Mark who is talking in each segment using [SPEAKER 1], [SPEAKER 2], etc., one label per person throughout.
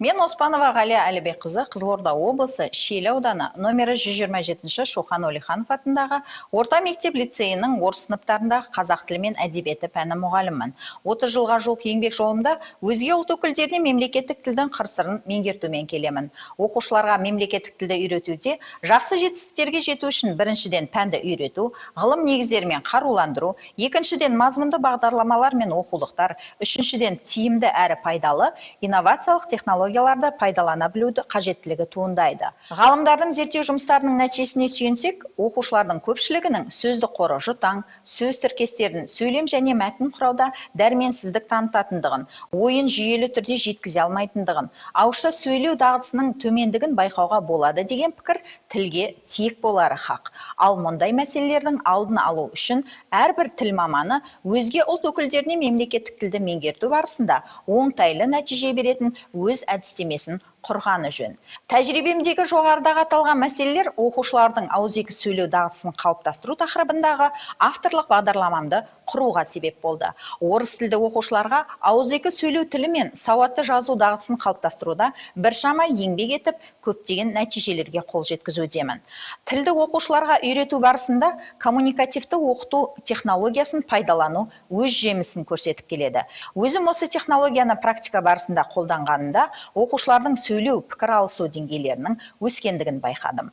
[SPEAKER 1] Мен Оспанова Ғалия Әлібекқызы, Қызылорда облысы Шиелі ауданы номері 127-ші Шоқан Уәлиханов атындағы орта мектеп лицейінің орыс сыныптарындағы қазақ тілі мен әдебиеті пәні мұғалімімін. 30 жылға жуық еңбек жолымда өзге ұлт өкілдеріне мемлекеттік тілдің қыр-сырын меңгертумен келемін. Оқушыларға мемлекеттік тілді үйретуде жақсы жетістіктерге жету үшін біріншіден пәнді үйрету, ғылым негіздерімен қаруландыру, екіншіден мазмұнды бағдарламалар мен оқулықтар, үшіншіден тиімді әрі пайдалы инновациялық технологияларды пайдалана білуді қажеттілігі туындайды. Ғалымдардың зерттеу жұмыстарының нәтижесіне сүйенсек, оқушылардың көпшілігінің сөздік қоры жұтаң, сөз тіркестерін сөйлем және мәтін құрауда дәрменсіздік танытатындығын, ойын жүйелі түрде жеткізе алмайтындығын, ауызша сөйлеу дағдысының төмендігін байқауға болады деген пікір тілге тиек болары хақ. Ал мұндай мәселелердің алдын алу үшін әрбір тіл маманы өзге ұлт өкілдеріне мемлекеттік тілді меңгерту барысында оңтайлы нәтиже беретін өз әдістемесін құрғаны жөн. Тәжірибемдегі жоғарыдағы аталған мәселелер оқушылардың ауызекі сөйлеу дағдысын қалыптастыру тақырыбындағы авторлық бағдарламамды құруға себеп болды. Орыс тілді оқушыларға ауызекі сөйлеу тілі мен сауатты жазу дағдысын қалыптастыруда біршама еңбек етіп, көптеген нәтижелерге қол жеткізудемін. Тілді оқушыларға үйрету барысында коммуникативті оқыту технологиясын пайдалану өз жемісін көрсетіп келеді. Өзім осы технологияны практика барысында қолданғанында оқушылардың сөйлеу, пікір алысу деңгейлерінің өскендігін байқадым.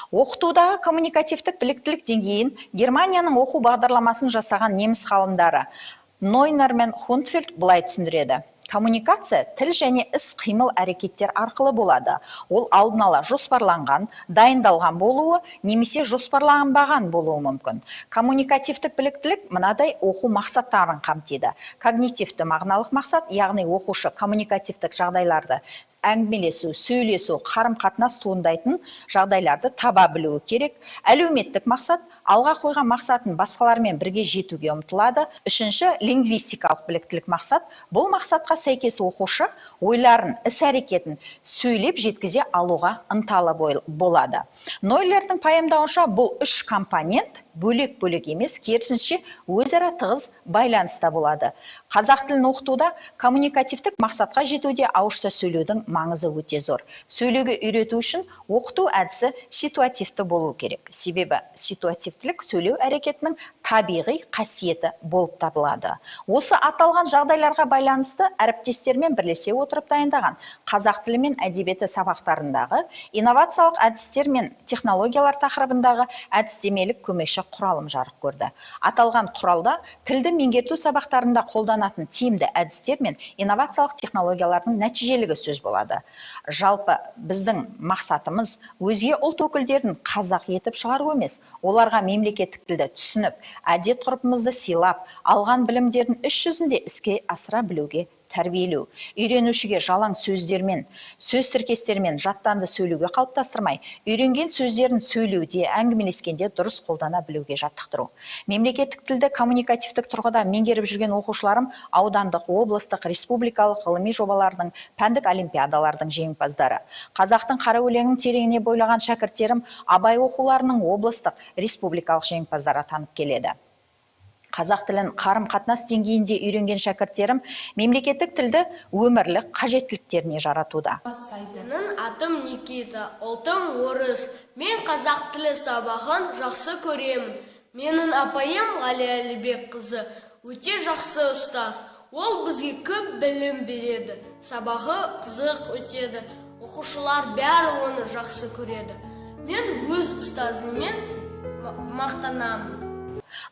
[SPEAKER 1] Оқытудағы коммуникативтік біліктілік деңгейін Германияның оқу бағдарламасын жасаған неміс ғалымдары Нойнер мен Хунтфельд былай түсіндіреді. Коммуникация тіл және іс-қимыл әрекеттер арқылы болады. Ол алдын ала жоспарланған, дайындалған болуы, немесе жоспарланбаған болуы мүмкін. Коммуникативтік біліктілік мынадай оқу мақсаттарын қамтиды. Когнитивті мағыналық мақсат, яғни оқушы коммуникативтік жағдайларды әңгімелесу, сөйлесу, қарым-қатынас туындайтын жағдайларды таба білуі керек. Әлеуметтік мақсат, алға қойған мақсатын басқалармен бірге жетуге ұмтылады. Үшінші, лингвистикалық біліктілік мақсат. Бұл мақсатқа сәйкес оқушы ойларын, іс-әрекетін сөйлеп жеткізе алуға ынталы болады. Нойлердің пайымдауынша бұл үш компонент бөлек-бөлек емес, керісінше өзара тығыз байланыста болады. Қазақ тілін оқытуда коммуникативтік мақсатқа жетуде ауызша сөйлеудің маңызы өте зор. Сөйлеуге үйрету үшін оқыту әдісі ситуативті болу керек. Себебі ситуативтілік сөйлеу әрекетінің табиғи қасиеті болып табылады. Осы аталған жағдайларға байланысты әріптестермен бірлесе отырып дайындаған қазақ тілі мен әдебиеті сабақтарындағы инновациялық әдістер мен технологиялар тақырыбындағы әдістемелік көмекші құралым жарық көрді. Аталған құралда тілді меңгерту сабақтарында қолданатын тиімді әдістер мен инновациялық технологиялардың нәтижелігі сөз болады. Жалпы біздің мақсатымыз өзге ұлт өкілдерін қазақ етіп шығару емес, оларға мемлекеттік тілді түсініп, әдет-ғұрпымызды сыйлап, алған білімдерін іс жүзінде іске асыра білуге тәрбиелеу. Үйренушіге жалаң сөздермен, сөз тіркестермен жаттанды сөйлеуге қалыптастырмай, үйренген сөздерін сөйлеуде, әңгімелескенде дұрыс қолдана білуге жаттықтыру. Мемлекеттік тілді коммуникативтік тұрғыда меңгеріп жүрген оқушыларым аудандық, облыстық, республикалық ғылыми жобалардың, пәндік олимпиадалардың жеңімпаздары. Қазақтың қара өлеңін тереңіне бойлаған шәкірттерім абай оқуларының облыстық, республикалық жеңімпаздары атанып келеді. Қазақ тілін қарым-қатынас деңгейінде үйренген шәкірттерім мемлекеттік тілді өмірлік қажеттіліктеріне жаратуда.
[SPEAKER 2] Менің атым Никита, ұлтым орыс. Мен қазақ тілі сабағын жақсы көремін. Менің апайым Ғалия Әлібекқызы өте жақсы ұстаз. Ол бізге көп білім береді. Сабағы қызық өтеді. Оқушылар бәрі оны жақсы көреді. Мен өз ұстазыммен мақтанамын.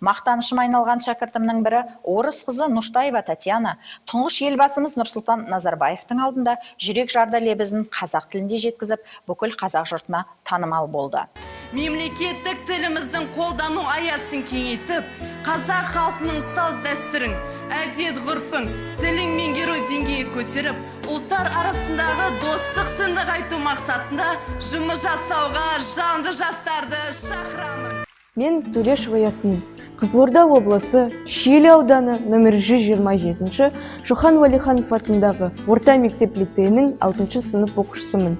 [SPEAKER 1] Мақтанышым айналған шәкіртімнің бірі орыс қызы Нұштаева Татьяна тұңғыш елбасымыз Нұрсұлтан Назарбаевтың алдында жүрек жарды лебізін қазақ тілінде жеткізіп, бүкіл қазақ жұртына танымал болды.
[SPEAKER 3] Мемлекеттік тіліміздің қолдану аясын кеңейтіп, қазақ халқының салт дәстүрін, әдет-ғұрпын, тілін меңгеру деңгейі көтеріп, ұлттар арасындағы достық нығайту мақсатында жұмыс жасауға жанды жастарды шақырамын.
[SPEAKER 4] Мен Төлешова Ясмин, Қызылорда облысы Шиелі ауданы номер 127-ші Шоқан Уәлиханов атындағы орта мектеп лицейінің 6-шы сынып оқушысымын.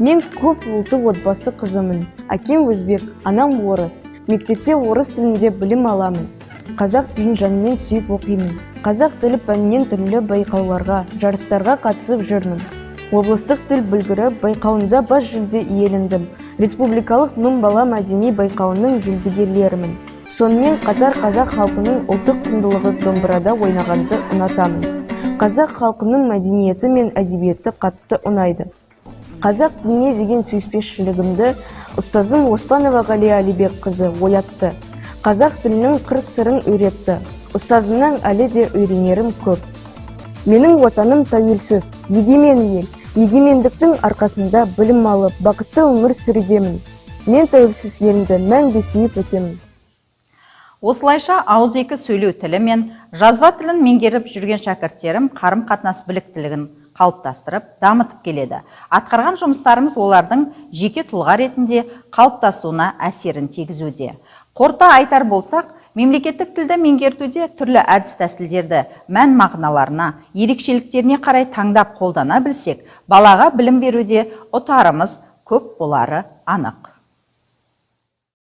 [SPEAKER 4] Мен көп ұлтты отбасы қызымын. Әкем өзбек, анам орыс. Мектепте орыс тілінде білім аламын. Қазақ тілін жанымен сүйіп оқимын. Қазақ тілі пәнінен түрлі байқауларға, жарыстарға қатысып жүрмін. облыстық тіл білгірі байқауында бас жүлде иелендім. Республикалық мың бала мәдени байқауының жүлдегерлерімін. Сонымен қатар қазақ халқының ұлттық құндылығы домбырада ойнағанды ұнатамын. Қазақ халқының мәдениеті мен әдебиеті қатты ұнайды. Қазақ тіліне деген сүйіспеншілігімді ұстазым Оспанова Ғалия Әлібекқызы оятты. Қазақ тілінің қыр-сырын үйретті. Ұстазымнан әлі де үйренерім көп. Менің отаным тәуелсіз, егемен ел. Егемендіктің арқасында білім алып, бақытты өмір сүрудемін. Мен тәуелсіз елімді мәңгі сүйіп өтемін.
[SPEAKER 1] Осылайша ауызекі сөйлеу тілі мен жазба тілін меңгеріп жүрген шәкірттерім қарым-қатынас біліктілігін қалыптастырып, дамытып келеді. Атқарған жұмыстарымыз олардың жеке тұлға ретінде қалыптасуына әсерін тигізуде. Қорыта айтар болсақ, мемлекеттік тілді меңгертуде түрлі әдіс-тәсілдерді мән мағыналарына, ерекшеліктеріне қарай таңдап қолдана білсек, балаға білім беруде ұтарымыз көп болары анық.